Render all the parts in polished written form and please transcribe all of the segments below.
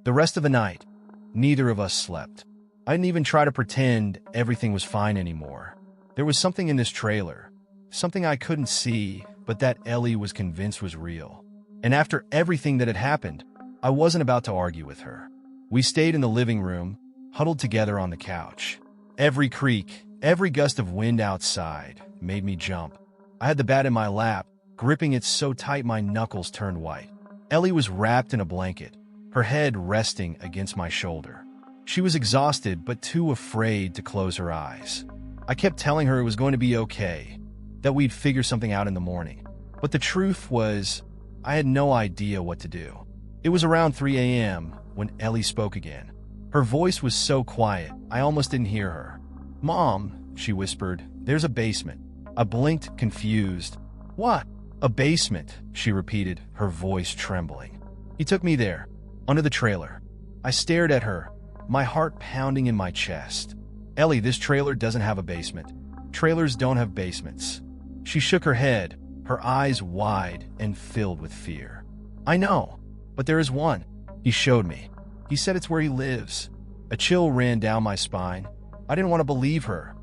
The rest of the night, neither of us slept. I didn't even try to pretend everything was fine anymore. There was something in this trailer, something I couldn't see, but that Ellie was convinced was real. And after everything that had happened, I wasn't about to argue with her. We stayed in the living room, huddled together on the couch. Every creak, every gust of wind outside made me jump. I had the bat in my lap, gripping it so tight my knuckles turned white. Ellie was wrapped in a blanket, her head resting against my shoulder. She was exhausted but too afraid to close her eyes. I kept telling her it was going to be okay, that we'd figure something out in the morning. But the truth was, I had no idea what to do. It was around 3 a.m. when Ellie spoke again. Her voice was so quiet, I almost didn't hear her. "Mom," she whispered, "there's a basement." I blinked, confused. "What?" "A basement," she repeated, her voice trembling. "He took me there, under the trailer." I stared at her, my heart pounding in my chest. "Ellie, this trailer doesn't have a basement. Trailers don't have basements." She shook her head, her eyes wide and filled with fear. "I know, but there is one." He showed me. He said it's where he lives. A chill ran down my spine. I didn't want to believe her.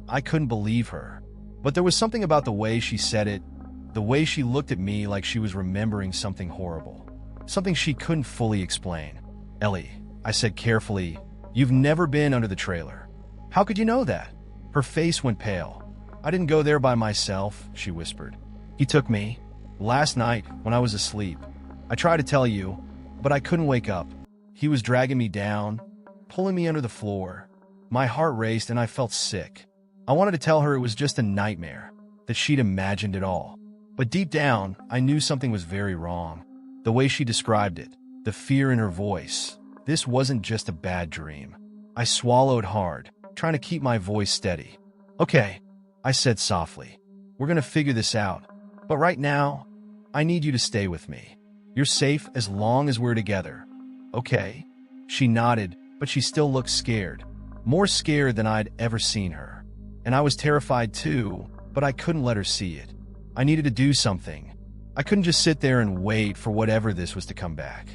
I couldn't believe her. But there was something about the way she said it, the way she looked at me like she was remembering something horrible, something she couldn't fully explain. "Ellie," I said carefully, "you've never been under the trailer." "How could you know that?" Her face went pale. "I didn't go there by myself," she whispered. "He took me. Last night, when I was asleep. I tried to tell you, but I couldn't wake up. He was dragging me down, pulling me under the floor. My heart raced and I felt sick. I wanted to tell her it was just a nightmare, that she'd imagined it all. But deep down, I knew something was very wrong. The way she described it, the fear in her voice. This wasn't just a bad dream. I swallowed hard, trying to keep my voice steady. "Okay," I said softly. "We're gonna figure this out. But right now, I need you to stay with me. You're safe as long as we're together. Okay?" She nodded, but she still looked scared. More scared than I'd ever seen her. And I was terrified too, but I couldn't let her see it. I needed to do something. I couldn't just sit there and wait for whatever this was to come back.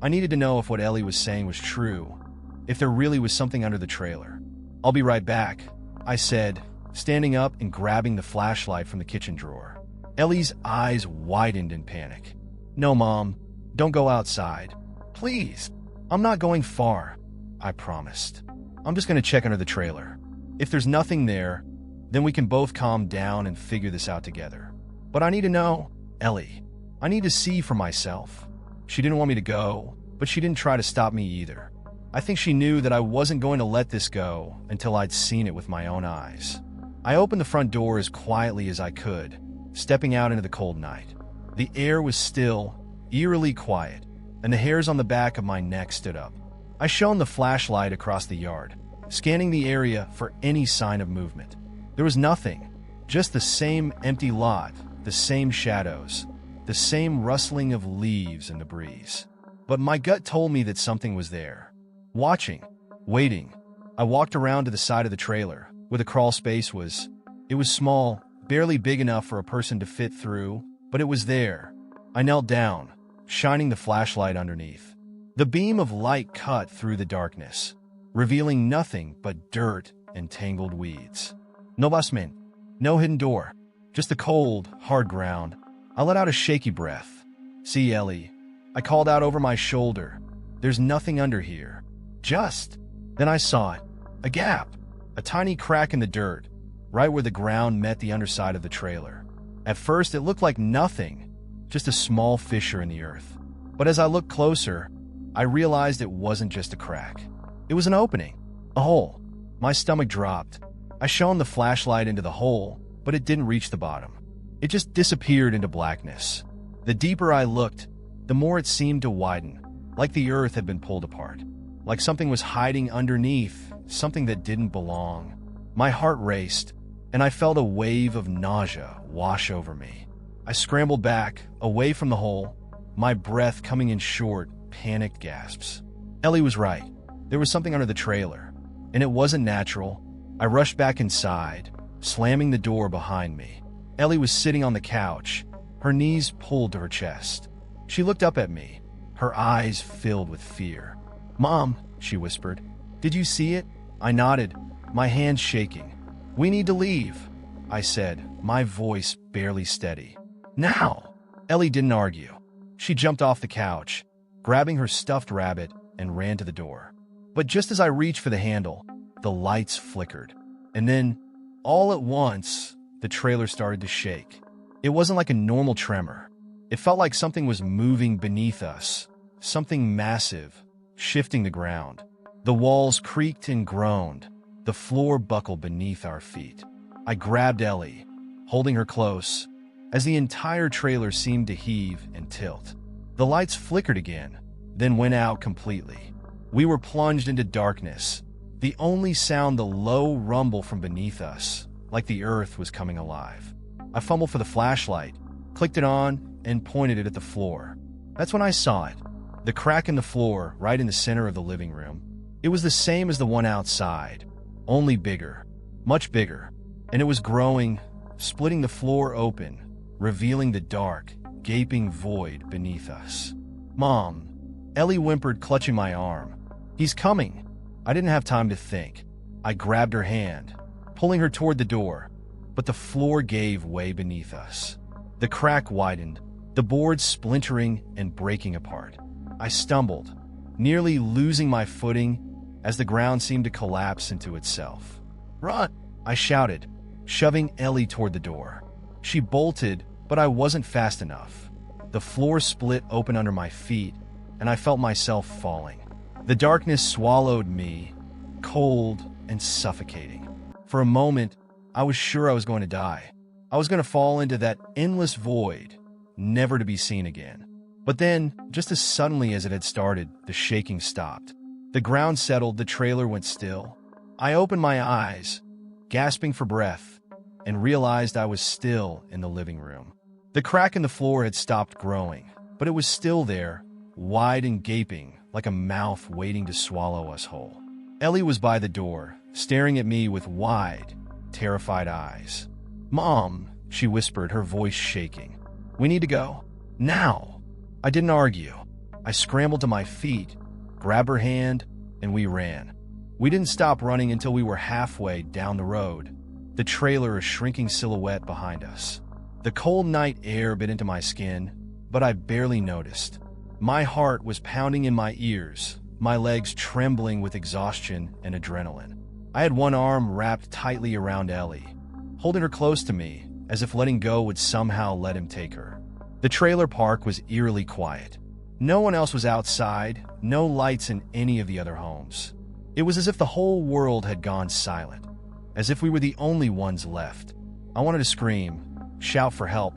I needed to know if what Ellie was saying was true, if there really was something under the trailer. "I'll be right back," I said, standing up and grabbing the flashlight from the kitchen drawer. Ellie's eyes widened in panic. "No, Mom, don't go outside. Please. I'm not going far," I promised. "I'm just going to check under the trailer. If there's nothing there, then we can both calm down and figure this out together. But I need to know, Ellie. I need to see for myself." She didn't want me to go, but she didn't try to stop me either. I think she knew that I wasn't going to let this go until I'd seen it with my own eyes. I opened the front door as quietly as I could, stepping out into the cold night. The air was still, eerily quiet, and the hairs on the back of my neck stood up. I shone the flashlight across the yard, scanning the area for any sign of movement. There was nothing, just the same empty lot, the same shadows, the same rustling of leaves in the breeze. But my gut told me that something was there. Watching, waiting. I walked around to the side of the trailer, where the crawl space was. It was small, barely big enough for a person to fit through, but it was there. I knelt down, shining the flashlight underneath. The beam of light cut through the darkness, revealing nothing but dirt and tangled weeds. No basement, no hidden door, just the cold, hard ground. I let out a shaky breath. "See, Ellie," I called out over my shoulder. "There's nothing under here. Just..." Then I saw it. A gap. A tiny crack in the dirt, right where the ground met the underside of the trailer. At first, it looked like nothing, just a small fissure in the earth. But as I looked closer, I realized it wasn't just a crack. It was an opening, a hole. My stomach dropped. I shone the flashlight into the hole, but it didn't reach the bottom. It just disappeared into blackness. The deeper I looked, the more it seemed to widen, like the earth had been pulled apart, like something was hiding underneath, something that didn't belong. My heart raced, and I felt a wave of nausea wash over me. I scrambled back, away from the hole, my breath coming in short, panicked gasps. Ellie was right. There was something under the trailer, and it wasn't natural. I rushed back inside, slamming the door behind me. Ellie was sitting on the couch, her knees pulled to her chest. She looked up at me, her eyes filled with fear. "Mom," she whispered. "Did you see it?" I nodded, my hands shaking. "We need to leave," I said, my voice barely steady. "Now!" Ellie didn't argue. She jumped off the couch, grabbing her stuffed rabbit, and ran to the door. But just as I reached for the handle, the lights flickered. And then, all at once, the trailer started to shake. It wasn't like a normal tremor. It felt like something was moving beneath us, something massive, shifting the ground. The walls creaked and groaned. The floor buckled beneath our feet. I grabbed Ellie, holding her close, as the entire trailer seemed to heave and tilt. The lights flickered again, then went out completely. We were plunged into darkness, the only sound the low rumble from beneath us, like the earth was coming alive. I fumbled for the flashlight, clicked it on, and pointed it at the floor. That's when I saw it. The crack in the floor, right in the center of the living room. It was the same as the one outside, only bigger, much bigger, and it was growing, splitting the floor open, revealing the dark, gaping void beneath us. "Mom," Ellie whimpered, clutching my arm. "He's coming." I didn't have time to think. I grabbed her hand, pulling her toward the door, but the floor gave way beneath us. The crack widened, the boards splintering and breaking apart. I stumbled, nearly losing my footing as the ground seemed to collapse into itself. "Run!" I shouted, shoving Ellie toward the door. She bolted, but I wasn't fast enough. The floor split open under my feet, and I felt myself falling. The darkness swallowed me, cold and suffocating. For a moment, I was sure I was going to die. I was going to fall into that endless void, never to be seen again. But then, just as suddenly as it had started, the shaking stopped. The ground settled, the trailer went still. I opened my eyes, gasping for breath, and realized I was still in the living room. The crack in the floor had stopped growing, but it was still there, wide and gaping, like a mouth waiting to swallow us whole. Ellie was by the door, staring at me with wide, terrified eyes. "Mom," she whispered, her voice shaking. "We need to go. Now!" I didn't argue. I scrambled to my feet, grabbed her hand, and we ran. We didn't stop running until we were halfway down the road, the trailer a shrinking silhouette behind us. The cold night air bit into my skin, but I barely noticed. My heart was pounding in my ears, my legs trembling with exhaustion and adrenaline. I had one arm wrapped tightly around Ellie, holding her close to me, as if letting go would somehow let him take her. The trailer park was eerily quiet. No one else was outside, no lights in any of the other homes. It was as if the whole world had gone silent, as if we were the only ones left. I wanted to scream, shout for help,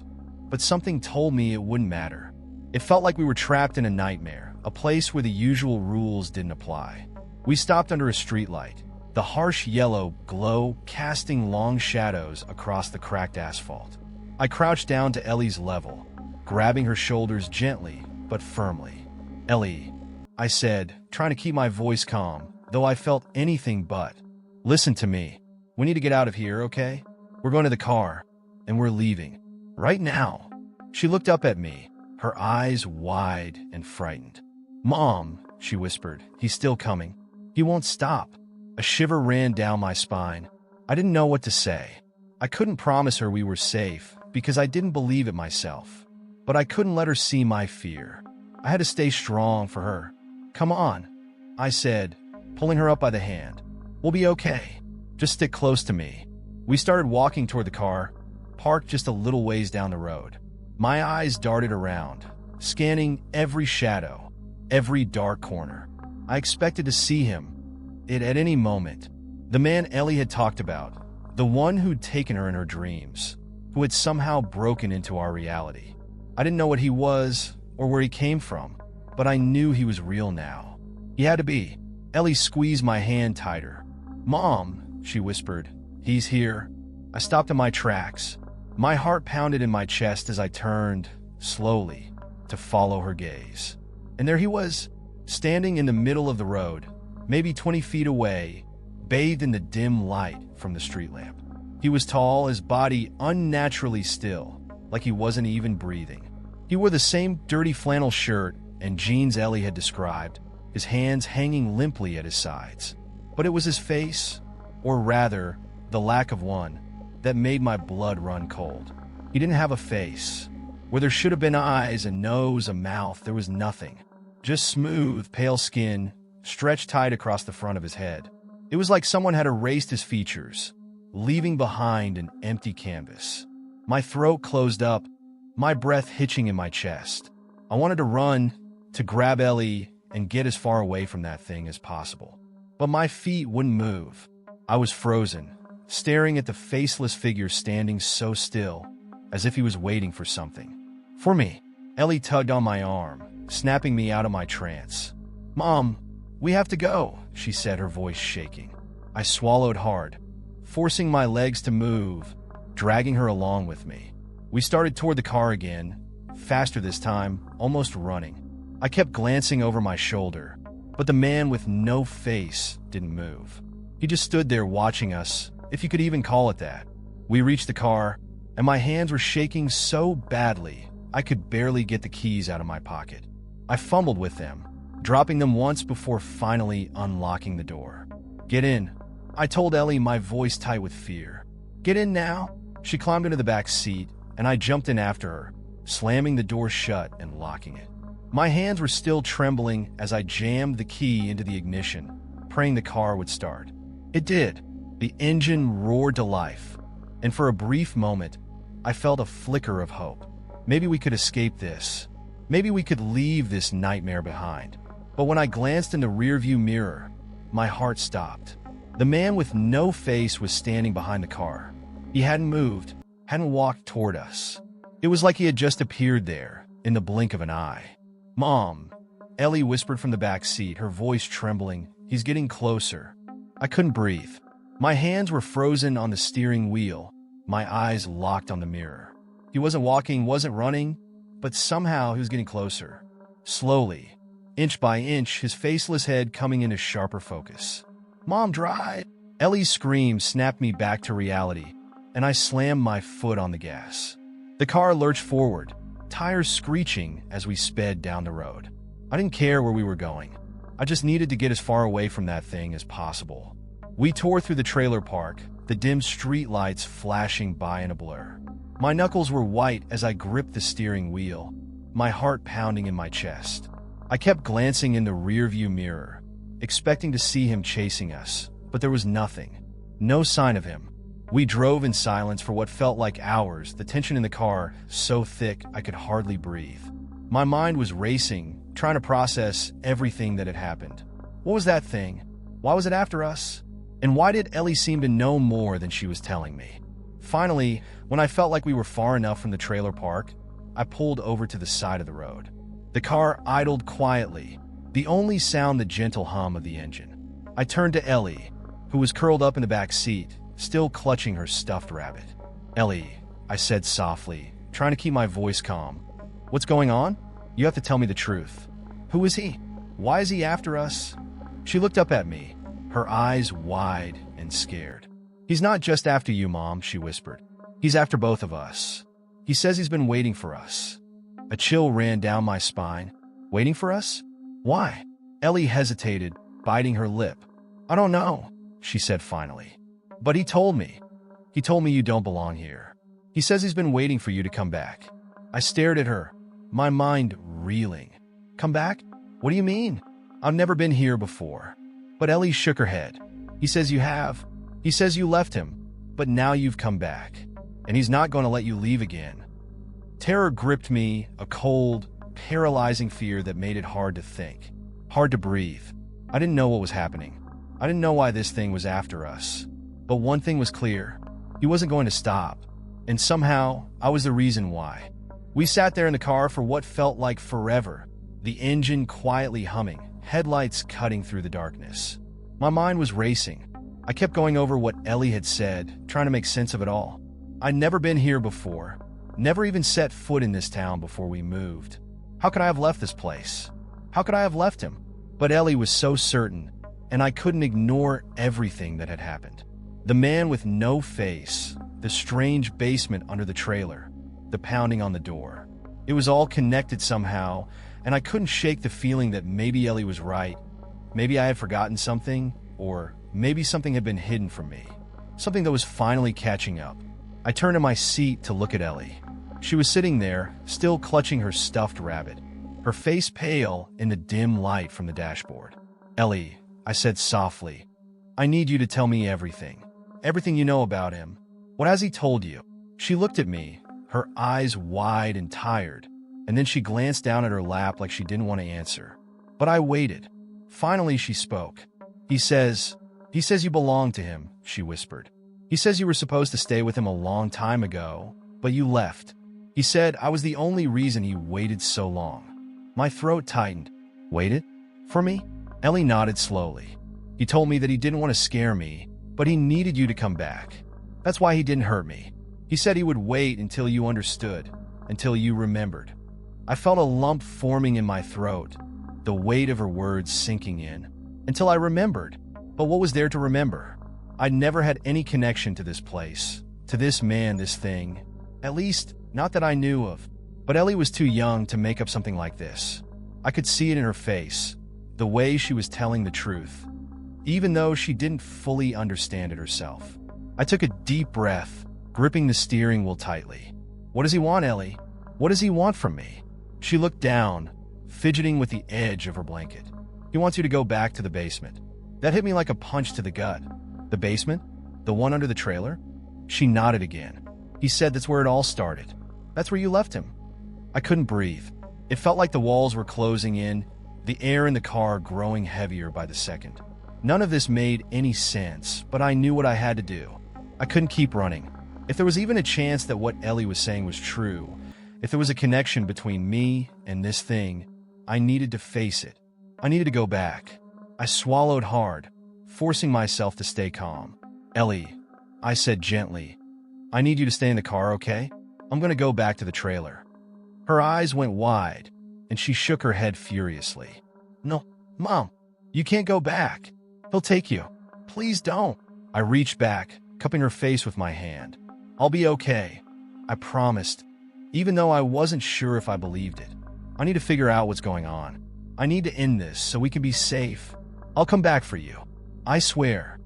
but something told me it wouldn't matter. It felt like we were trapped in a nightmare, a place where the usual rules didn't apply. We stopped under a streetlight, the harsh yellow glow casting long shadows across the cracked asphalt. I crouched down to Ellie's level, grabbing her shoulders gently but firmly. "Ellie," I said, trying to keep my voice calm, though I felt anything but. "Listen to me. We need to get out of here, okay? We're going to the car, and we're leaving. Right now." She looked up at me, her eyes wide and frightened. "Mom," she whispered, "he's still coming. He won't stop." A shiver ran down my spine. I didn't know what to say. I couldn't promise her we were safe because I didn't believe it myself. But I couldn't let her see my fear. I had to stay strong for her. "Come on," I said, pulling her up by the hand. "We'll be okay. Just stick close to me." We started walking toward the car, parked just a little ways down the road. My eyes darted around, scanning every shadow, every dark corner. I expected to see him, at any moment. The man Ellie had talked about, the one who'd taken her in her dreams, who had somehow broken into our reality. I didn't know what he was or where he came from, but I knew he was real now. He had to be. Ellie squeezed my hand tighter. "Mom," she whispered, "he's here." I stopped in my tracks. My heart pounded in my chest as I turned, slowly, to follow her gaze. And there he was, standing in the middle of the road, maybe 20 feet away, bathed in the dim light from the street lamp. He was tall, his body unnaturally still, like he wasn't even breathing. He wore the same dirty flannel shirt and jeans Ellie had described, his hands hanging limply at his sides. But it was his face, or rather, the lack of one, that made my blood run cold. He didn't have a face. Where there should have been eyes, a nose, a mouth, there was nothing. Just smooth, pale skin, stretched tight across the front of his head. It was like someone had erased his features, leaving behind an empty canvas. My throat closed up, my breath hitching in my chest. I wanted to run, to grab Ellie, and get as far away from that thing as possible. But my feet wouldn't move. I was frozen, staring at the faceless figure standing so still, as if he was waiting for something. For me. Ellie tugged on my arm, snapping me out of my trance. "Mom, we have to go," she said, her voice shaking. I swallowed hard, forcing my legs to move, dragging her along with me. We started toward the car again, faster this time, almost running. I kept glancing over my shoulder, but the man with no face didn't move. He just stood there watching us, if you could even call it that. We reached the car, and my hands were shaking so badly I could barely get the keys out of my pocket. I fumbled with them, dropping them once before finally unlocking the door. "Get in," I told Ellie, my voice tight with fear. "Get in now." She climbed into the back seat, and I jumped in after her, slamming the door shut and locking it. My hands were still trembling as I jammed the key into the ignition, praying the car would start. It did. The engine roared to life, and for a brief moment, I felt a flicker of hope. Maybe we could escape this. Maybe we could leave this nightmare behind. But when I glanced in the rearview mirror, my heart stopped. The man with no face was standing behind the car. He hadn't moved, hadn't walked toward us. It was like he had just appeared there, in the blink of an eye. "Mom," Ellie whispered from the back seat, her voice trembling. "He's getting closer." I couldn't breathe. My hands were frozen on the steering wheel, my eyes locked on the mirror. He wasn't walking, wasn't running, but somehow he was getting closer. Slowly, inch by inch, his faceless head coming into sharper focus. "Mom, drive!" Ellie's scream snapped me back to reality, and I slammed my foot on the gas. The car lurched forward, tires screeching as we sped down the road. I didn't care where we were going. I just needed to get as far away from that thing as possible. We tore through the trailer park, the dim street lights flashing by in a blur. My knuckles were white as I gripped the steering wheel, my heart pounding in my chest. I kept glancing in the rearview mirror, expecting to see him chasing us, but there was nothing. No sign of him. We drove in silence for what felt like hours, the tension in the car so thick I could hardly breathe. My mind was racing, trying to process everything that had happened. What was that thing? Why was it after us? And why did Ellie seem to know more than she was telling me? Finally, when I felt like we were far enough from the trailer park, I pulled over to the side of the road. The car idled quietly, the only sound the gentle hum of the engine. I turned to Ellie, who was curled up in the back seat, still clutching her stuffed rabbit. "Ellie," I said softly, trying to keep my voice calm. "What's going on? You have to tell me the truth. Who is he? Why is he after us?" She looked up at me, her eyes wide and scared. "He's not just after you, Mom," she whispered. "He's after both of us. He says he's been waiting for us." A chill ran down my spine. "Waiting for us? Why?" Ellie hesitated, biting her lip. "I don't know," she said finally. "But he told me. He told me you don't belong here. He says he's been waiting for you to come back." I stared at her, my mind reeling. "Come back? What do you mean? I've never been here before." But Ellie shook her head. "He says you have. He says you left him, but now you've come back, and he's not going to let you leave again." Terror gripped me, a cold, paralyzing fear that made it hard to think, hard to breathe. I didn't know what was happening. I didn't know why this thing was after us. But one thing was clear. He wasn't going to stop. And somehow, I was the reason why. We sat there in the car for what felt like forever, the engine quietly humming, headlights cutting through the darkness. My mind was racing. I kept going over what Ellie had said, trying to make sense of it all. I'd never been here before, never even set foot in this town before we moved. How could I have left this place? How could I have left him? But Ellie was so certain, and I couldn't ignore everything that had happened. The man with no face, the strange basement under the trailer, the pounding on the door. It was all connected somehow, and I couldn't shake the feeling that maybe Ellie was right, Maybe I had forgotten something, or maybe something had been hidden from me. Something that was finally catching up. I turned in my seat to look at Ellie. She was sitting there, still clutching her stuffed rabbit, her face pale in the dim light from the dashboard. "Ellie," I said softly, "I need you to tell me everything. Everything you know about him. What has he told you?" She looked at me, her eyes wide and tired, and then she glanced down at her lap like she didn't want to answer. But I waited. Finally, she spoke. He says you belong to him," she whispered. "He says you were supposed to stay with him a long time ago, but you left. He said I was the only reason he waited so long." My throat tightened. "Waited? For me?" Ellie nodded slowly. "He told me that he didn't want to scare me, but he needed you to come back. That's why he didn't hurt me. He said he would wait until you understood, until you remembered." I felt a lump forming in my throat, the weight of her words sinking in. Until I remembered. But what was there to remember? I'd never had any connection to this place, to this man, this thing. At least, not that I knew of. But Ellie was too young to make up something like this. I could see it in her face, the way she was telling the truth, even though she didn't fully understand it herself. I took a deep breath, gripping the steering wheel tightly. "What does he want, Ellie? What does he want from me?" She looked down, fidgeting with the edge of her blanket. "He wants you to go back to the basement." That hit me like a punch to the gut. "The basement? The one under the trailer?" She nodded again. "He said that's where it all started. That's where you left him." I couldn't breathe. It felt like the walls were closing in, the air in the car growing heavier by the second. None of this made any sense, but I knew what I had to do. I couldn't keep running. If there was even a chance that what Ellie was saying was true, if there was a connection between me and this thing, I needed to face it. I needed to go back. I swallowed hard, forcing myself to stay calm. "Ellie," I said gently, "I need you to stay in the car, okay? I'm going to go back to the trailer." Her eyes went wide, and she shook her head furiously. "No, Mom, you can't go back. He'll take you. Please don't." I reached back, cupping her face with my hand. "I'll be okay," I promised, even though I wasn't sure if I believed it. "I need to figure out what's going on. I need to end this so we can be safe. I'll come back for you. I swear."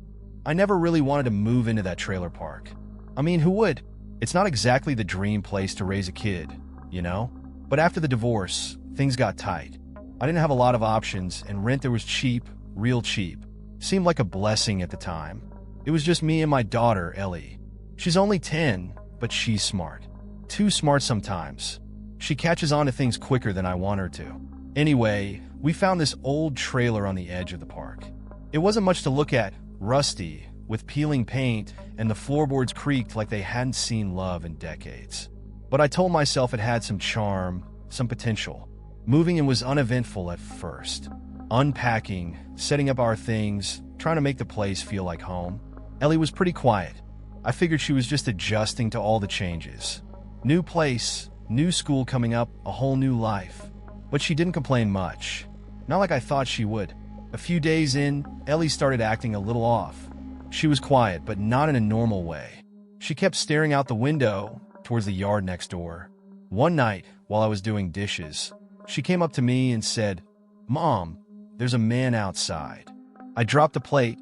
I never really wanted to move into that trailer park. I mean, who would? It's not exactly the dream place to raise a kid, you know? But after the divorce, things got tight. I didn't have a lot of options, and rent there was cheap, real cheap. Seemed like a blessing at the time. It was just me and my daughter, Ellie. She's only 10, but she's smart. Too smart sometimes. She catches on to things quicker than I want her to. Anyway, we found this old trailer on the edge of the park. It wasn't much to look at, rusty, with peeling paint, and the floorboards creaked like they hadn't seen love in decades. But I told myself it had some charm, some potential. Moving in was uneventful at first. Unpacking, setting up our things, trying to make the place feel like home. Ellie was pretty quiet. I figured she was just adjusting to all the changes. New place, new school coming up, a whole new life. But she didn't complain much. Not like I thought she would. A few days in, Ellie started acting a little off. She was quiet, but not in a normal way. She kept staring out the window towards the yard next door. One night, while I was doing dishes, she came up to me and said, "Mom, there's a man outside." I dropped the plate,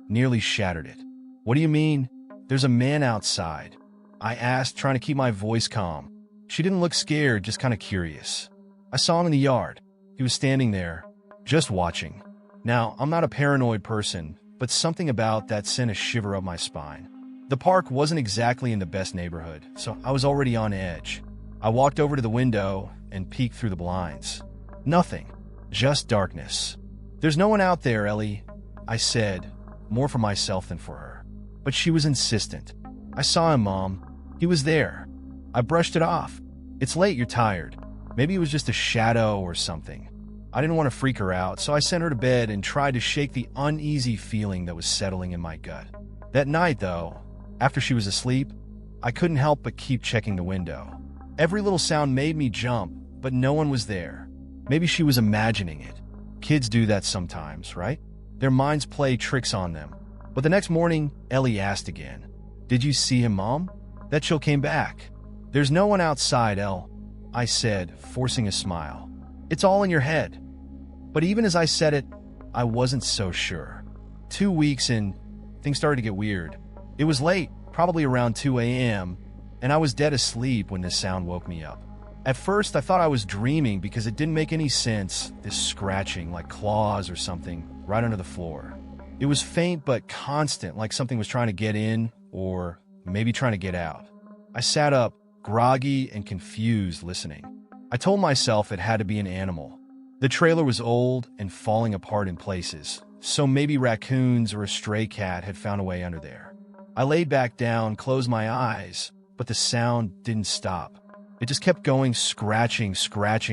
nearly shattered it. "What do you mean, there's a man outside?" I asked, trying to keep my voice calm. She didn't look scared, just kind of curious. "I saw him in the yard. He was standing there, just watching." Now, I'm not a paranoid person, but something about that sent a shiver up my spine. The park wasn't exactly in the best neighborhood, so I was already on edge. I walked over to the window and peeked through the blinds. Nothing, just darkness. "There's no one out there, Ellie," I said, more for myself than for her. But she was insistent. "I saw him, Mom. He was there." I brushed it off. "It's late, you're tired. Maybe it was just a shadow or something." I didn't want to freak her out, so I sent her to bed and tried to shake the uneasy feeling that was settling in my gut. That night, though, after she was asleep, I couldn't help but keep checking the window. Every little sound made me jump, but no one was there. Maybe she was imagining it. Kids do that sometimes, right? Their minds play tricks on them. But the next morning, Ellie asked again, "Did you see him, Mom?" That chill came back. "There's no one outside, Elle," I said, forcing a smile. "It's all in your head." But even as I said it, I wasn't so sure. 2 weeks in, things started to get weird. It was late, probably around 2 a.m., and I was dead asleep when this sound woke me up. At first, I thought I was dreaming because it didn't make any sense, this scratching like claws or something right under the floor. It was faint but constant, like something was trying to get in or maybe trying to get out. I sat up, groggy and confused, listening. I told myself it had to be an animal. The trailer was old and falling apart in places, so maybe raccoons or a stray cat had found a way under there. I laid back down, closed my eyes, but the sound didn't stop. It just kept going, scratching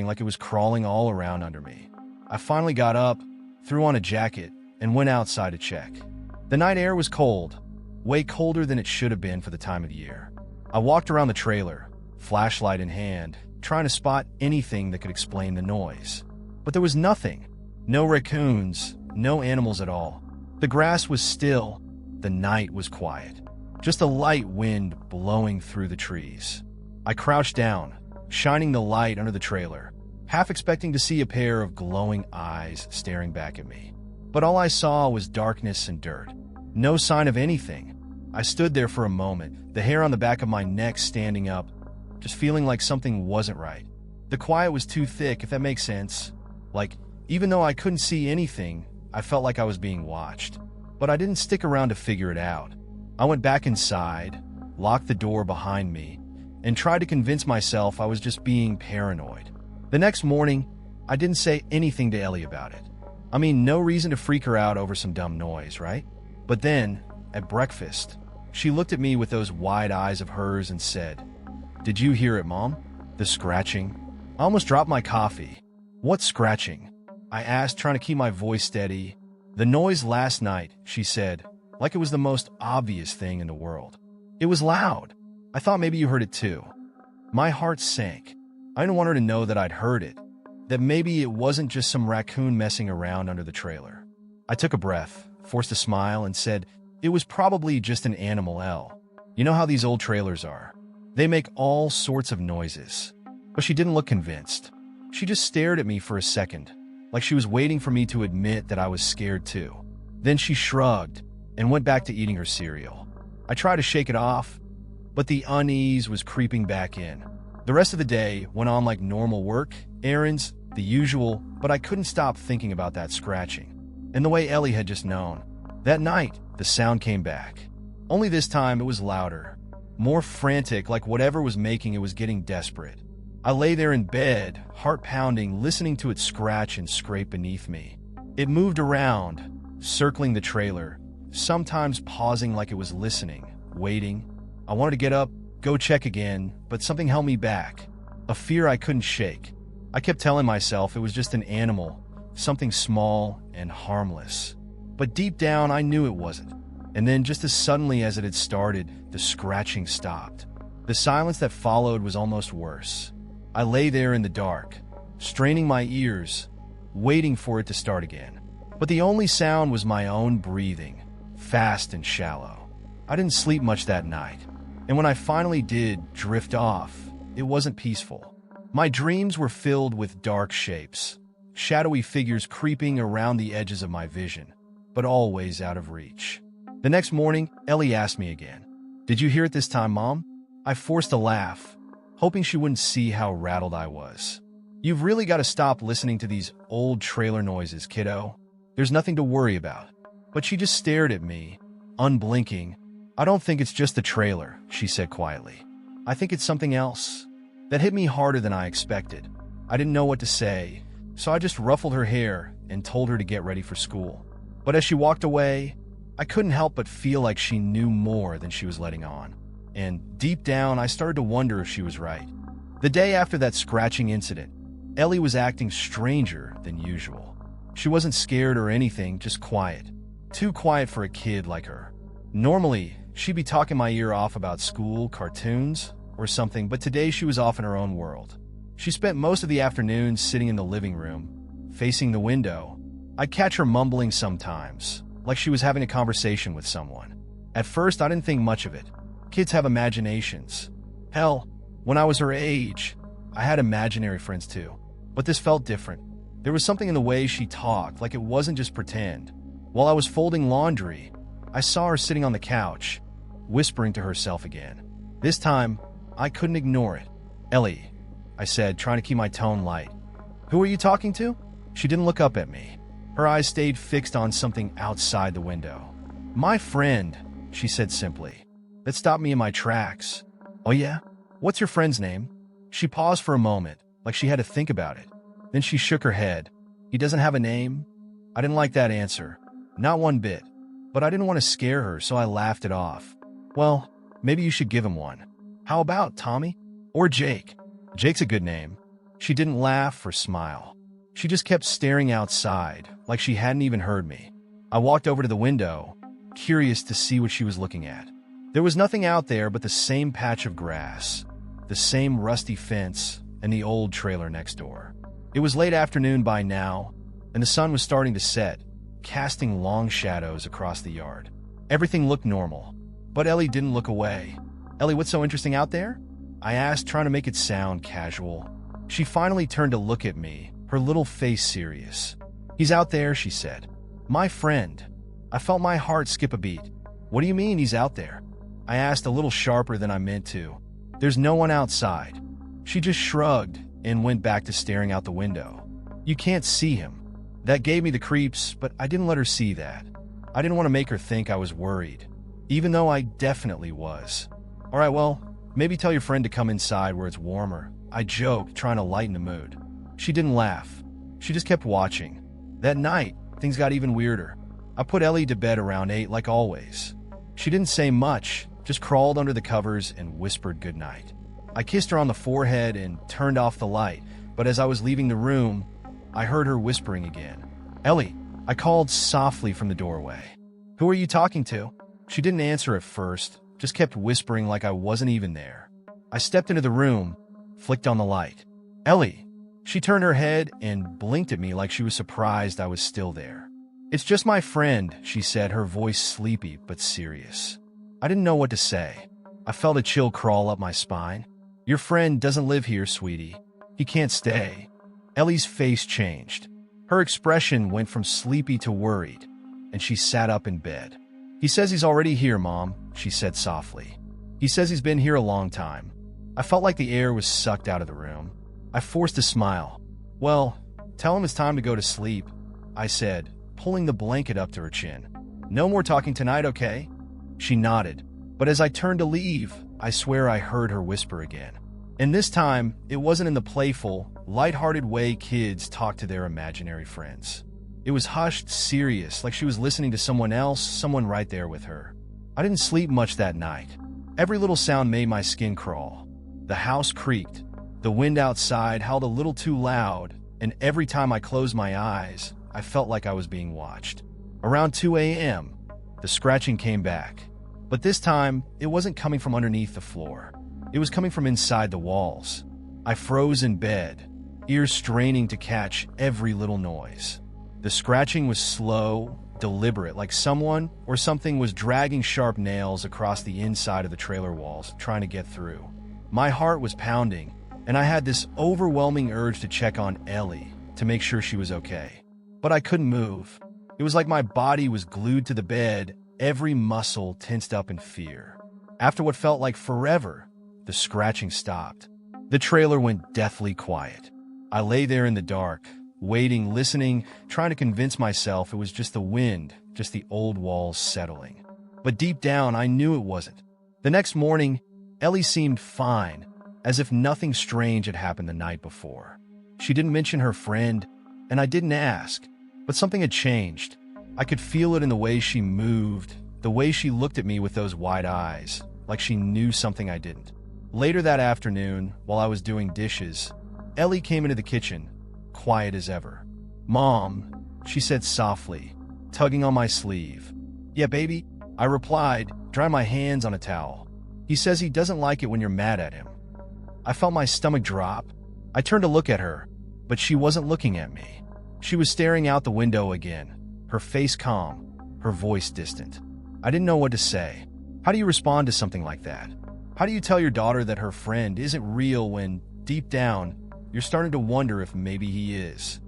like it was crawling all around under me. I finally got up, threw on a jacket, and went outside to check. The night air was cold, way colder than it should have been for the time of the year. I walked around the trailer, flashlight in hand, trying to spot anything that could explain the noise. But there was nothing. No raccoons, no animals at all. The grass was still. The night was quiet. Just a light wind blowing through the trees. I crouched down, shining the light under the trailer, half expecting to see a pair of glowing eyes staring back at me. But all I saw was darkness and dirt. No sign of anything. I stood there for a moment, the hair on the back of my neck standing up, just feeling like something wasn't right. The quiet was too thick, if that makes sense. Like, even though I couldn't see anything, I felt like I was being watched. But I didn't stick around to figure it out. I went back inside, locked the door behind me, and tried to convince myself I was just being paranoid. The next morning, I didn't say anything to Ellie about it. I mean, no reason to freak her out over some dumb noise, right? But then, at breakfast, she looked at me with those wide eyes of hers and said, "Did you hear it, Mom? The scratching?" I almost dropped my coffee. "What scratching?" I asked, trying to keep my voice steady. "The noise last night," she said, like it was the most obvious thing in the world. "It was loud. I thought maybe you heard it too." My heart sank. I didn't want her to know that I'd heard it, that maybe it wasn't just some raccoon messing around under the trailer. I took a breath, forced a smile, and said, "It was probably just an animal, Elle. You know how these old trailers are. They make all sorts of noises." But she didn't look convinced. She just stared at me for a second, like she was waiting for me to admit that I was scared too. Then she shrugged and went back to eating her cereal. I tried to shake it off, but the unease was creeping back in. The rest of the day went on like normal work, errands, the usual, but I couldn't stop thinking about that scratching. And the way Ellie had just known. That night, the sound came back. Only this time it was louder, more frantic, like whatever was making it was getting desperate. I lay there in bed, heart pounding, listening to it scratch and scrape beneath me. It moved around, circling the trailer, sometimes pausing like it was listening, waiting. I wanted to get up, go check again, but something held me back. A fear I couldn't shake. I kept telling myself it was just an animal, something small and harmless. But deep down, I knew it wasn't. And then, just as suddenly as it had started, the scratching stopped. The silence that followed was almost worse. I lay there in the dark, straining my ears, waiting for it to start again. But the only sound was my own breathing, fast and shallow. I didn't sleep much that night, and when I finally did drift off, it wasn't peaceful. My dreams were filled with dark shapes, shadowy figures creeping around the edges of my vision, but always out of reach. The next morning, Ellie asked me again, "Did you hear it this time, Mom?" I forced a laugh, hoping she wouldn't see how rattled I was. "You've really got to stop listening to these old trailer noises, kiddo. There's nothing to worry about." But she just stared at me, unblinking. "I don't think it's just the trailer," she said quietly. "I think it's something else." That hit me harder than I expected. I didn't know what to say, so I just ruffled her hair and told her to get ready for school. But as she walked away, I couldn't help but feel like she knew more than she was letting on. And deep down, I started to wonder if she was right. The day after that scratching incident, Ellie was acting stranger than usual. She wasn't scared or anything, just quiet. Too quiet for a kid like her. Normally, she'd be talking my ear off about school, cartoons, or something, but today she was off in her own world. She spent most of the afternoon sitting in the living room, facing the window. I'd catch her mumbling sometimes, like she was having a conversation with someone. At first, I didn't think much of it. Kids have imaginations. Hell, when I was her age, I had imaginary friends too. But this felt different. There was something in the way she talked, like it wasn't just pretend. While I was folding laundry, I saw her sitting on the couch, whispering to herself again. This time, I couldn't ignore it. "Ellie," I said, trying to keep my tone light. "Who are you talking to?" She didn't look up at me. Her eyes stayed fixed on something outside the window. "My friend," she said simply. That stopped me in my tracks. "Oh yeah? What's your friend's name?" She paused for a moment, like she had to think about it. Then she shook her head. "He doesn't have a name?" I didn't like that answer. Not one bit. But I didn't want to scare her, so I laughed it off. "Well, maybe you should give him one. How about Tommy? Or Jake? Jake's a good name." She didn't laugh or smile. She just kept staring outside, like she hadn't even heard me. I walked over to the window, curious to see what she was looking at. There was nothing out there but the same patch of grass, the same rusty fence, and the old trailer next door. It was late afternoon by now, and the sun was starting to set, casting long shadows across the yard. Everything looked normal, but Ellie didn't look away. "Ellie, what's so interesting out there?" I asked, trying to make it sound casual. She finally turned to look at me, her little face serious. "He's out there," she said. "My friend." I felt my heart skip a beat. "What do you mean he's out there?" I asked a little sharper than I meant to. "There's no one outside." She just shrugged and went back to staring out the window. "You can't see him." That gave me the creeps, but I didn't let her see that. I didn't want to make her think I was worried, even though I definitely was. "All right, well, maybe tell your friend to come inside where it's warmer," I joked, trying to lighten the mood. She didn't laugh. She just kept watching. That night, things got even weirder. I put Ellie to bed around 8 like always. She didn't say much, just crawled under the covers and whispered goodnight. I kissed her on the forehead and turned off the light, but as I was leaving the room, I heard her whispering again. "Ellie," I called softly from the doorway. "Who are you talking to?" She didn't answer at first, just kept whispering like I wasn't even there. I stepped into the room, flicked on the light. "Ellie." She turned her head and blinked at me like she was surprised I was still there. "It's just my friend," she said, her voice sleepy but serious. I didn't know what to say. I felt a chill crawl up my spine. "Your friend doesn't live here, sweetie. He can't stay." Ellie's face changed. Her expression went from sleepy to worried, and she sat up in bed. "He says he's already here, Mom," she said softly. "He says he's been here a long time." I felt like the air was sucked out of the room. I forced a smile. "Well, tell him it's time to go to sleep," I said, pulling the blanket up to her chin. "No more talking tonight, okay?" She nodded, but as I turned to leave, I swear I heard her whisper again. And this time, it wasn't in the playful, lighthearted way kids talk to their imaginary friends. It was hushed, serious, like she was listening to someone else, someone right there with her. I didn't sleep much that night. Every little sound made my skin crawl. The house creaked. The wind outside howled a little too loud, and every time I closed my eyes, I felt like I was being watched. Around 2 a.m., the scratching came back. But this time, it wasn't coming from underneath the floor. It was coming from inside the walls. I froze in bed, ears straining to catch every little noise. The scratching was slow, deliberate, like someone or something was dragging sharp nails across the inside of the trailer walls, trying to get through. My heart was pounding, and I had this overwhelming urge to check on Ellie to make sure she was okay. But I couldn't move. It was like my body was glued to the bed, every muscle tensed up in fear. After what felt like forever, the scratching stopped. The trailer went deathly quiet. I lay there in the dark, waiting, listening, trying to convince myself it was just the wind, just the old walls settling. But deep down, I knew it wasn't. The next morning, Ellie seemed fine, as if nothing strange had happened the night before. She didn't mention her friend, and I didn't ask, but something had changed. I could feel it in the way she moved, the way she looked at me with those wide eyes, like she knew something I didn't. Later that afternoon, while I was doing dishes, Ellie came into the kitchen, quiet as ever. "Mom," she said softly, tugging on my sleeve. "Yeah, baby," I replied, drying my hands on a towel. "He says he doesn't like it when you're mad at him." I felt my stomach drop. I turned to look at her, but she wasn't looking at me. She was staring out the window again, her face calm, her voice distant. I didn't know what to say. How do you respond to something like that? How do you tell your daughter that her friend isn't real when, deep down, you're starting to wonder if maybe he is?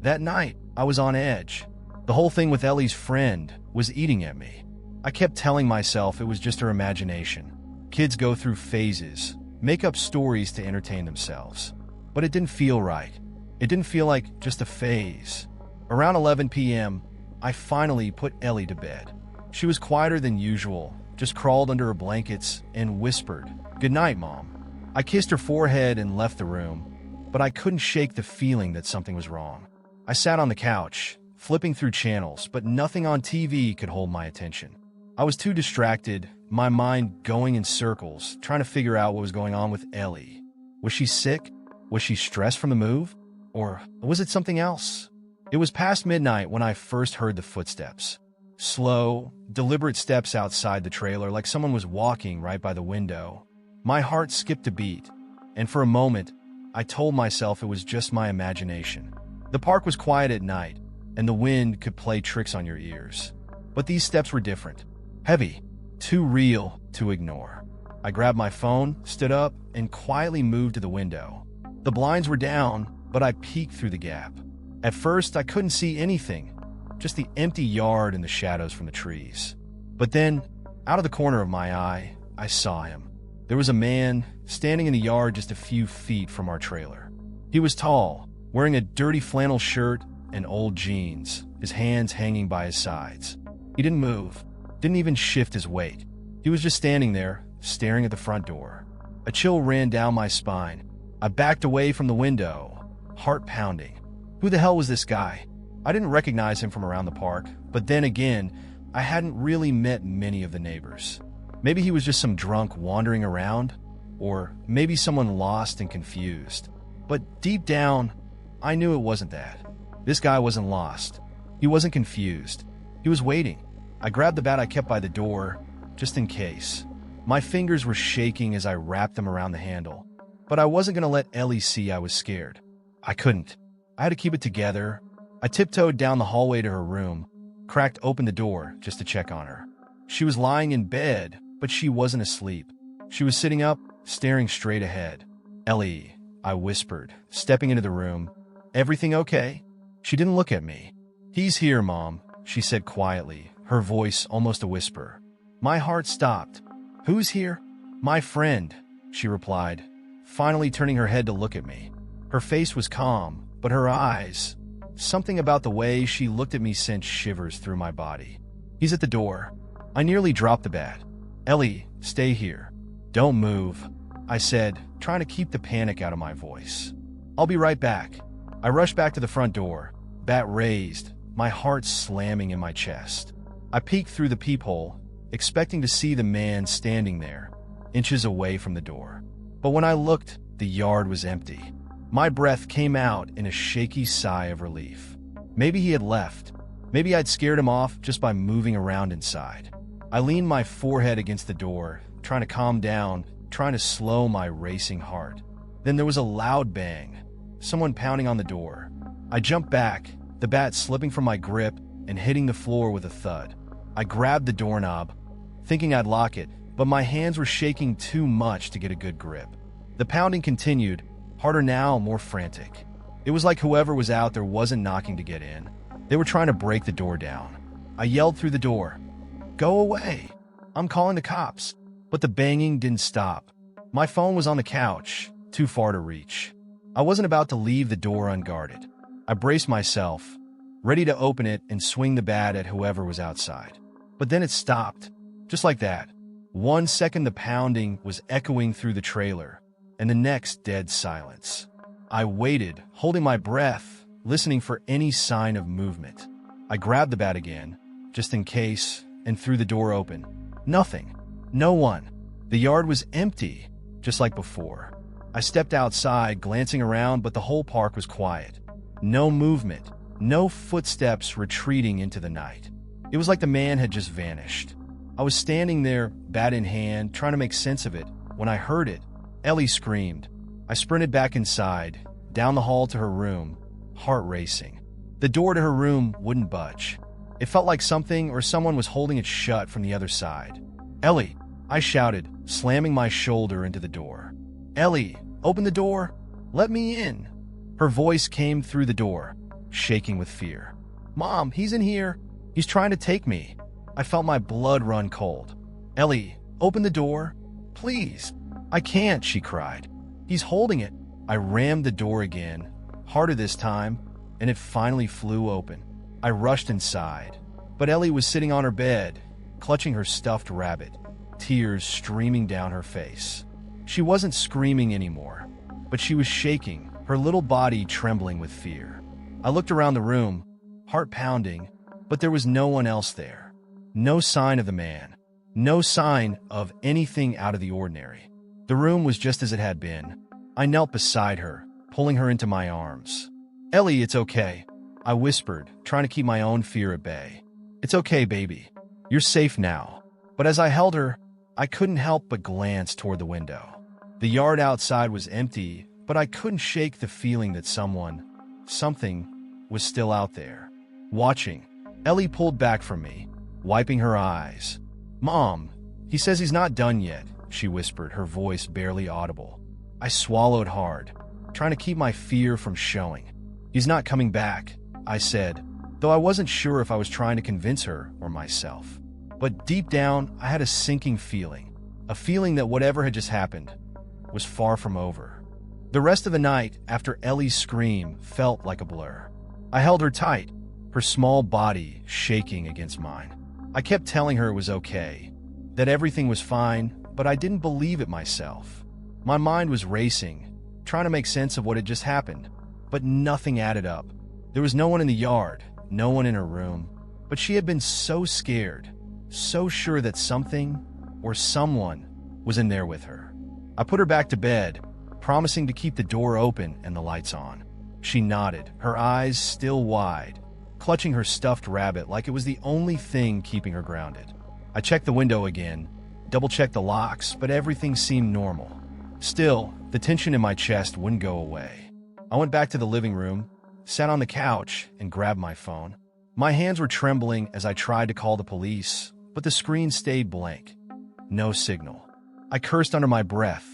That night, I was on edge. The whole thing with Ellie's friend was eating at me. I kept telling myself it was just her imagination. Kids go through phases, make up stories to entertain themselves. But it didn't feel right. It didn't feel like just a phase. Around 11 p.m., I finally put Ellie to bed. She was quieter than usual, just crawled under her blankets and whispered, "Good night, Mom." I kissed her forehead and left the room, but I couldn't shake the feeling that something was wrong. I sat on the couch, flipping through channels, but nothing on TV could hold my attention. I was too distracted, my mind going in circles, trying to figure out what was going on with Ellie. Was she sick? Was she stressed from the move? Or was it something else? It was past midnight when I first heard the footsteps. Slow, deliberate steps outside the trailer, like someone was walking right by the window. My heart skipped a beat, and for a moment, I told myself it was just my imagination. The park was quiet at night, and the wind could play tricks on your ears. But these steps were different. Heavy, too real to ignore. I grabbed my phone, stood up, and quietly moved to the window. The blinds were down, but I peeked through the gap. At first, I couldn't see anything, just the empty yard and the shadows from the trees. But then, out of the corner of my eye, I saw him. There was a man standing in the yard just a few feet from our trailer. He was tall, wearing a dirty flannel shirt and old jeans, his hands hanging by his sides. He didn't move, didn't even shift his weight. He was just standing there, staring at the front door. A chill ran down my spine. I backed away from the window, heart pounding. Who the hell was this guy? I didn't recognize him from around the park, but then again, I hadn't really met many of the neighbors. Maybe he was just some drunk wandering around, or maybe someone lost and confused. But deep down, I knew it wasn't that. This guy wasn't lost. He wasn't confused. He was waiting. I grabbed the bat I kept by the door, just in case. My fingers were shaking as I wrapped them around the handle. But I wasn't going to let Ellie see I was scared. I couldn't. I had to keep it together. I tiptoed down the hallway to her room, cracked open the door just to check on her. She was lying in bed, but she wasn't asleep. She was sitting up, staring straight ahead. "Ellie," I whispered, stepping into the room. "Everything okay?" She didn't look at me. "He's here, Mom," she said quietly, her voice almost a whisper. My heart stopped. "Who's here?" "My friend," she replied, finally turning her head to look at me. Her face was calm, but her eyes, something about the way she looked at me sent shivers through my body. "He's at the door." I nearly dropped the bat. "Ellie, stay here. Don't move," I said, trying to keep the panic out of my voice. "I'll be right back." I rushed back to the front door, bat raised, my heart slamming in my chest. I peeked through the peephole, expecting to see the man standing there, inches away from the door. But when I looked, the yard was empty. My breath came out in a shaky sigh of relief. Maybe he had left. Maybe I'd scared him off just by moving around inside. I leaned my forehead against the door, trying to calm down, trying to slow my racing heart. Then there was a loud bang, someone pounding on the door. I jumped back, the bat slipping from my grip and hitting the floor with a thud. I grabbed the doorknob, thinking I'd lock it, but my hands were shaking too much to get a good grip. The pounding continued, harder now, more frantic. It was like whoever was out there wasn't knocking to get in. They were trying to break the door down. I yelled through the door, "Go away! I'm calling the cops." But the banging didn't stop. My phone was on the couch, too far to reach. I wasn't about to leave the door unguarded. I braced myself, ready to open it and swing the bat at whoever was outside. But then it stopped, just like that. 1 second the pounding was echoing through the trailer, and the next dead silence. I waited, holding my breath, listening for any sign of movement. I grabbed the bat again, just in case, and threw the door open. Nothing. No one. The yard was empty, just like before. I stepped outside, glancing around, but the whole park was quiet. No movement, no footsteps retreating into the night. It was like the man had just vanished. I was standing there, bat in hand, trying to make sense of it, when I heard it. Ellie screamed. I sprinted back inside, down the hall to her room, heart racing. The door to her room wouldn't budge. It felt like something or someone was holding it shut from the other side. "Ellie," I shouted, slamming my shoulder into the door. "Ellie, open the door. Let me in." Her voice came through the door, shaking with fear. "Mom, he's in here. He's trying to take me." I felt my blood run cold. "Ellie, open the door. Please." "I can't," she cried. "He's holding it." I rammed the door again, harder this time, and it finally flew open. I rushed inside, but Ellie was sitting on her bed, clutching her stuffed rabbit, tears streaming down her face. She wasn't screaming anymore, but she was shaking, her little body trembling with fear. I looked around the room, heart pounding, but there was no one else there. No sign of the man. No sign of anything out of the ordinary. The room was just as it had been. I knelt beside her, pulling her into my arms. "Ellie, it's okay," I whispered, trying to keep my own fear at bay. "It's okay, baby. You're safe now." But as I held her, I couldn't help but glance toward the window. The yard outside was empty, but I couldn't shake the feeling that something, was still out there, watching. Ellie pulled back from me, wiping her eyes. "Mom, he says he's not done yet," she whispered, her voice barely audible. I swallowed hard, trying to keep my fear from showing. "He's not coming back," I said, though I wasn't sure if I was trying to convince her or myself. But deep down, I had a sinking feeling, a feeling that whatever had just happened was far from over. The rest of the night, after Ellie's scream, felt like a blur. I held her tight, her small body shaking against mine. I kept telling her it was okay, that everything was fine, but I didn't believe it myself. My mind was racing, trying to make sense of what had just happened, but nothing added up. There was no one in the yard, no one in her room, but she had been so scared, so sure that something or someone was in there with her. I put her back to bed, promising to keep the door open and the lights on. She nodded, her eyes still wide, clutching her stuffed rabbit like it was the only thing keeping her grounded. I checked the window again, double-checked the locks, but everything seemed normal. Still, the tension in my chest wouldn't go away. I went back to the living room, sat on the couch, and grabbed my phone. My hands were trembling as I tried to call the police, but the screen stayed blank. No signal. I cursed under my breath.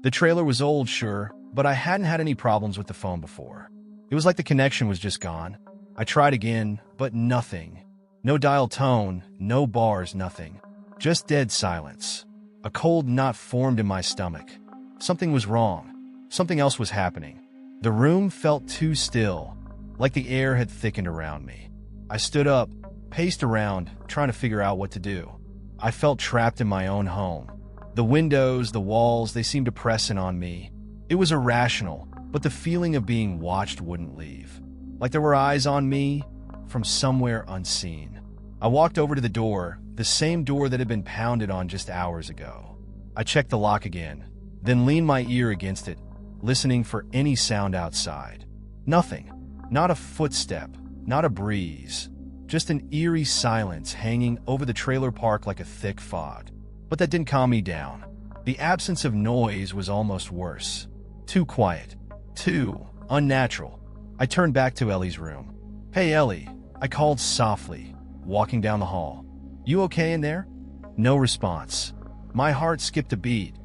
The trailer was old, sure, but I hadn't had any problems with the phone before. It was like the connection was just gone. I tried again, but nothing. No dial tone, no bars, nothing. Just dead silence. A cold knot formed in my stomach. Something was wrong. Something else was happening. The room felt too still, like the air had thickened around me. I stood up, paced around, trying to figure out what to do. I felt trapped in my own home. The windows, the walls, they seemed to press in on me. It was irrational, but the feeling of being watched wouldn't leave. Like there were eyes on me from somewhere unseen. I walked over to the door, the same door that had been pounded on just hours ago. I checked the lock again, then leaned my ear against it, listening for any sound outside. Nothing. Not a footstep, not a breeze. Just an eerie silence hanging over the trailer park like a thick fog. But that didn't calm me down. The absence of noise was almost worse. Too quiet. Too unnatural. I turned back to Ellie's room. "Hey, Ellie," I called softly, walking down the hall. "You okay in there?" No response. My heart skipped a beat,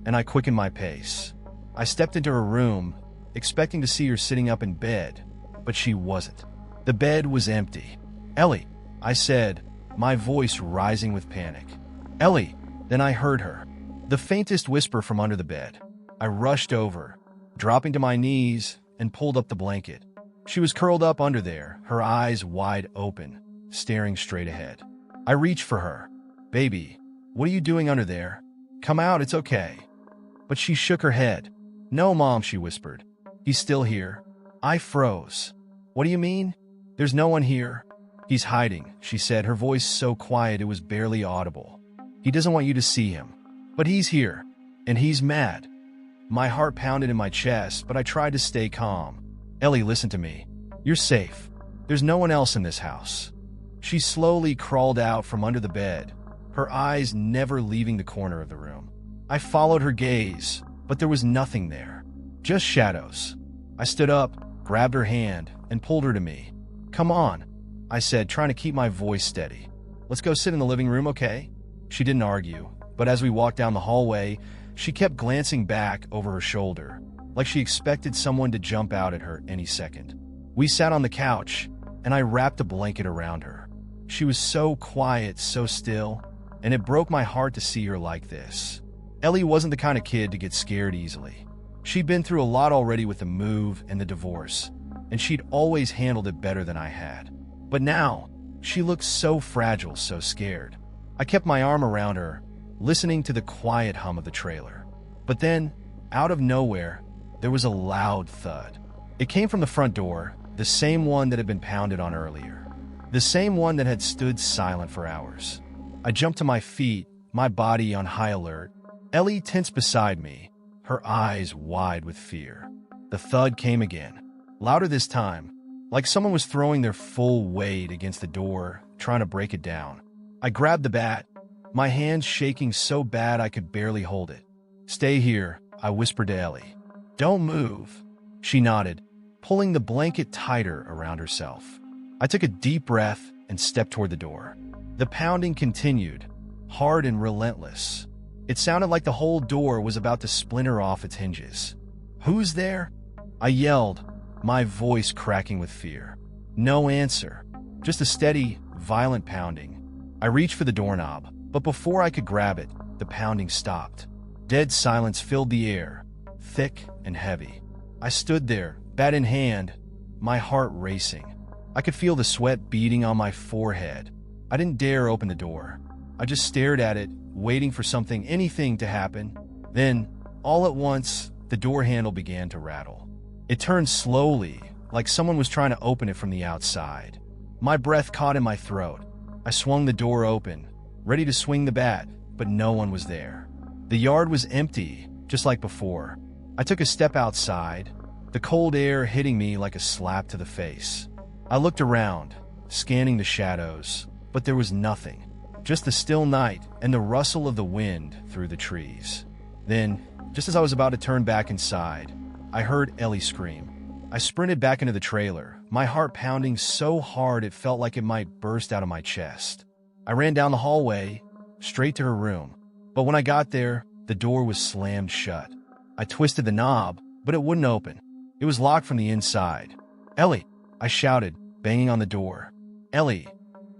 and I quickened my pace. I stepped into her room, expecting to see her sitting up in bed, but she wasn't. The bed was empty. "Ellie," I said, my voice rising with panic. "Ellie." Then I heard her, the faintest whisper from under the bed. I rushed over, dropping to my knees, and pulled up the blanket. She was curled up under there, her eyes wide open, staring straight ahead. I reached for her. "Baby, what are you doing under there? Come out, it's okay." But she shook her head. "No, Mom," she whispered. "He's still here." I froze. "What do you mean?" "There's no one here." "He's hiding," she said, her voice so quiet it was barely audible. "He doesn't want you to see him. But he's here, and he's mad." My heart pounded in my chest, but I tried to stay calm. "Ellie, listen to me. You're safe. There's no one else in this house." She slowly crawled out from under the bed, her eyes never leaving the corner of the room. I followed her gaze, but there was nothing there. Just shadows. I stood up, grabbed her hand, and pulled her to me. "Come on," I said, trying to keep my voice steady. "Let's go sit in the living room, okay?" She didn't argue, but as we walked down the hallway, she kept glancing back over her shoulder, like she expected someone to jump out at her any second. We sat on the couch, and I wrapped a blanket around her. She was so quiet, so still, and it broke my heart to see her like this. Ellie wasn't the kind of kid to get scared easily. She'd been through a lot already with the move and the divorce, and she'd always handled it better than I had. But now, she looked so fragile, so scared. I kept my arm around her, listening to the quiet hum of the trailer. But then, out of nowhere, there was a loud thud. It came from the front door, the same one that had been pounded on earlier. The same one that had stood silent for hours. I jumped to my feet, my body on high alert. Ellie tensed beside me, her eyes wide with fear. The thud came again, louder this time, like someone was throwing their full weight against the door, trying to break it down. I grabbed the bat, my hands shaking so bad I could barely hold it. "Stay here," I whispered to Ellie. "Don't move." She nodded, pulling the blanket tighter around herself. I took a deep breath and stepped toward the door. The pounding continued, hard and relentless. It sounded like the whole door was about to splinter off its hinges. "Who's there?" I yelled, my voice cracking with fear. No answer, just a steady, violent pounding. I reached for the doorknob, but before I could grab it, the pounding stopped. Dead silence filled the air, thick and heavy. I stood there, bat in hand, my heart racing. I could feel the sweat beading on my forehead. I didn't dare open the door. I just stared at it, waiting for something, anything to happen. Then, all at once, the door handle began to rattle. It turned slowly, like someone was trying to open it from the outside. My breath caught in my throat. I swung the door open, ready to swing the bat, but no one was there. The yard was empty, just like before. I took a step outside, the cold air hitting me like a slap to the face. I looked around, scanning the shadows, but there was nothing. Just the still night and the rustle of the wind through the trees. Then, just as I was about to turn back inside, I heard Ellie scream. I sprinted back into the trailer, my heart pounding so hard it felt like it might burst out of my chest. I ran down the hallway, straight to her room. But when I got there, the door was slammed shut. I twisted the knob, but it wouldn't open. It was locked from the inside. "Ellie!" I shouted, banging on the door. "Ellie,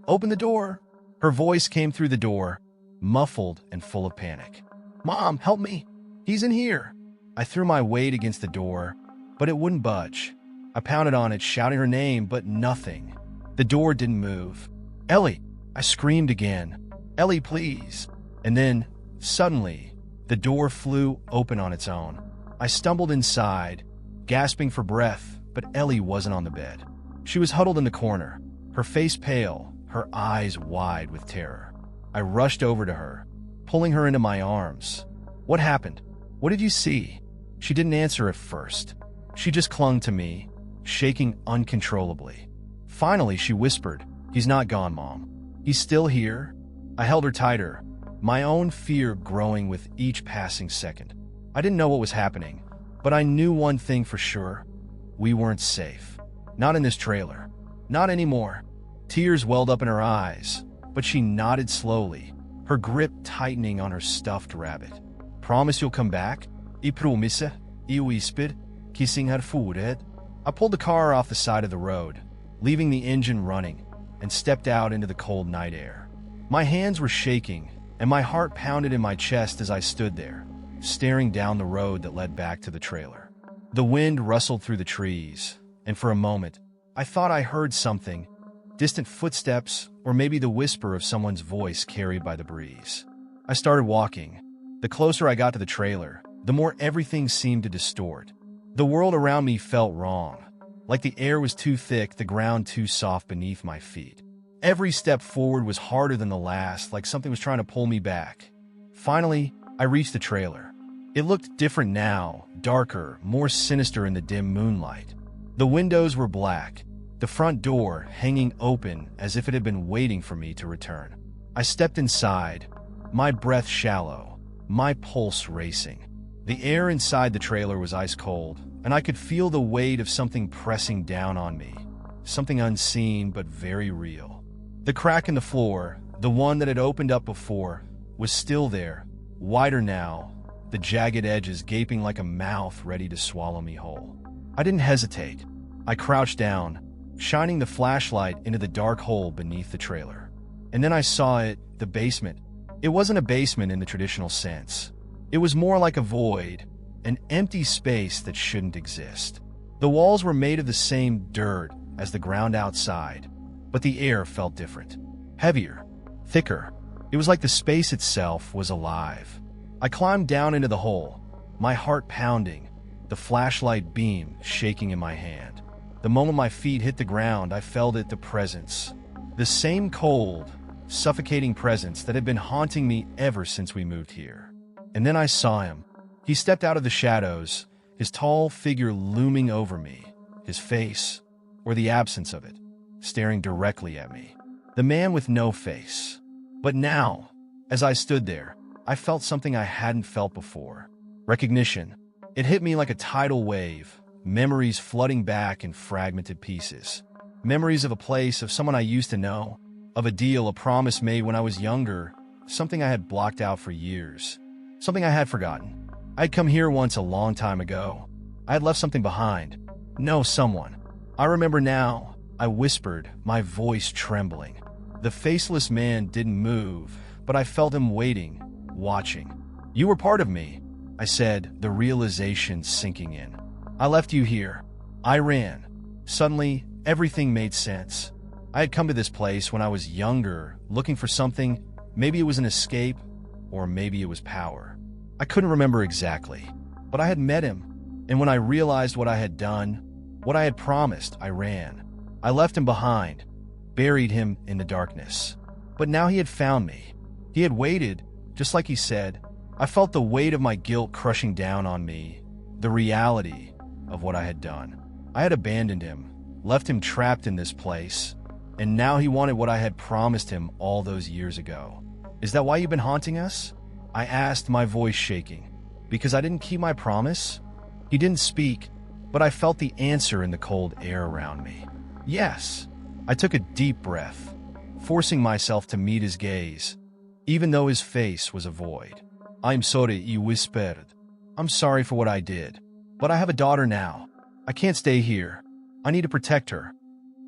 open the door!" Her voice came through the door, muffled and full of panic. "Mom, help me! He's in here!" I threw my weight against the door, but it wouldn't budge. I pounded on it, shouting her name, but nothing. The door didn't move. "Ellie!" I screamed again. "Ellie, please!" And then, suddenly, the door flew open on its own. I stumbled inside, gasping for breath, but Ellie wasn't on the bed. She was huddled in the corner, her face pale, her eyes wide with terror. I rushed over to her, pulling her into my arms. "What happened? What did you see?" She didn't answer at first. She just clung to me, shaking uncontrollably. Finally, she whispered, "He's not gone, Mom. He's still here." I held her tighter, my own fear growing with each passing second. I didn't know what was happening, but I knew one thing for sure. We weren't safe. Not in this trailer. Not anymore. Tears welled up in her eyes, but she nodded slowly, her grip tightening on her stuffed rabbit. "Promise you'll come back?" "I promise," I whispered, kissing her forehead. I pulled the car off the side of the road, leaving the engine running, and stepped out into the cold night air. My hands were shaking, and my heart pounded in my chest as I stood there, staring down the road that led back to the trailer. The wind rustled through the trees, and for a moment, I thought I heard something, distant footsteps, or maybe the whisper of someone's voice carried by the breeze. I started walking. The closer I got to the trailer, the more everything seemed to distort. The world around me felt wrong, like the air was too thick, the ground too soft beneath my feet. Every step forward was harder than the last, like something was trying to pull me back. Finally, I reached the trailer. It looked different now, darker, more sinister in the dim moonlight. The windows were black, the front door hanging open as if it had been waiting for me to return. I stepped inside, my breath shallow, my pulse racing. The air inside the trailer was ice cold, and I could feel the weight of something pressing down on me, something unseen but very real. The crack in the floor, the one that had opened up before, was still there, wider now, the jagged edges gaping like a mouth ready to swallow me whole. I didn't hesitate. I crouched down, shining the flashlight into the dark hole beneath the trailer. And then I saw it, the basement. It wasn't a basement in the traditional sense. It was more like a void, an empty space that shouldn't exist. The walls were made of the same dirt as the ground outside, but the air felt different. Heavier, thicker. It was like the space itself was alive. I climbed down into the hole, my heart pounding, the flashlight beam shaking in my hand. The moment my feet hit the ground, I felt it, the presence. The same cold, suffocating presence that had been haunting me ever since we moved here. And then I saw him. He stepped out of the shadows, his tall figure looming over me, his face, or the absence of it, staring directly at me. The man with no face. But now, as I stood there, I felt something I hadn't felt before. Recognition. It hit me like a tidal wave, memories flooding back in fragmented pieces. Memories of a place, of someone I used to know, of a deal, a promise made when I was younger, something I had blocked out for years, something I had forgotten. I'd come here once a long time ago. I had left something behind. No, someone. I remember now. I whispered, my voice trembling. The faceless man didn't move, but I felt him waiting, watching. You were part of me, I said, the realization sinking in. I left you here. I ran. Suddenly, everything made sense. I had come to this place when I was younger, looking for something. Maybe it was an escape, or maybe it was power. I couldn't remember exactly, but I had met him, and when I realized what I had done, what I had promised, I ran. I left him behind, buried him in the darkness. But now he had found me. He had waited, just like he said. I felt the weight of my guilt crushing down on me, the reality of what I had done. I had abandoned him, left him trapped in this place, and now he wanted what I had promised him all those years ago. Is that why you've been haunting us? I asked, my voice shaking. Because I didn't keep my promise? He didn't speak, but I felt the answer in the cold air around me. Yes. I took a deep breath, forcing myself to meet his gaze, even though his face was a void. I'm sorry, he whispered. I'm sorry for what I did, but I have a daughter now. I can't stay here. I need to protect her.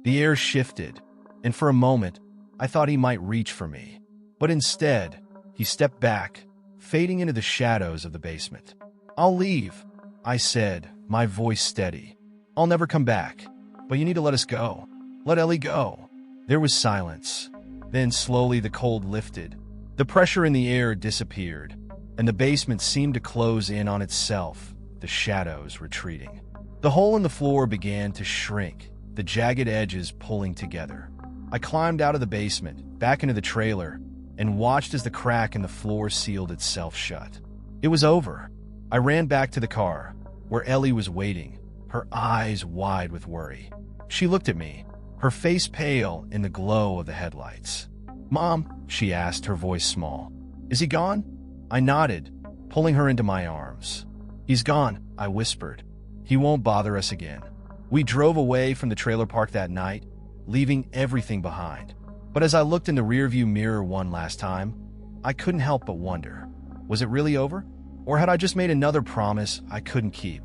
The air shifted, and for a moment, I thought he might reach for me. But instead, he stepped back, fading into the shadows of the basement. I'll leave, I said, my voice steady. I'll never come back, but you need to let us go. Let Ellie go. There was silence. Then slowly the cold lifted. The pressure in the air disappeared, and the basement seemed to close in on itself, the shadows retreating. The hole in the floor began to shrink, the jagged edges pulling together. I climbed out of the basement, back into the trailer, and watched as the crack in the floor sealed itself shut. It was over. I ran back to the car, where Ellie was waiting, her eyes wide with worry. She looked at me, her face pale in the glow of the headlights. Mom, she asked, her voice small. Is he gone? I nodded, pulling her into my arms. He's gone, I whispered. He won't bother us again. We drove away from the trailer park that night, leaving everything behind. But as I looked in the rearview mirror one last time, I couldn't help but wonder, was it really over? Or had I just made another promise I couldn't keep?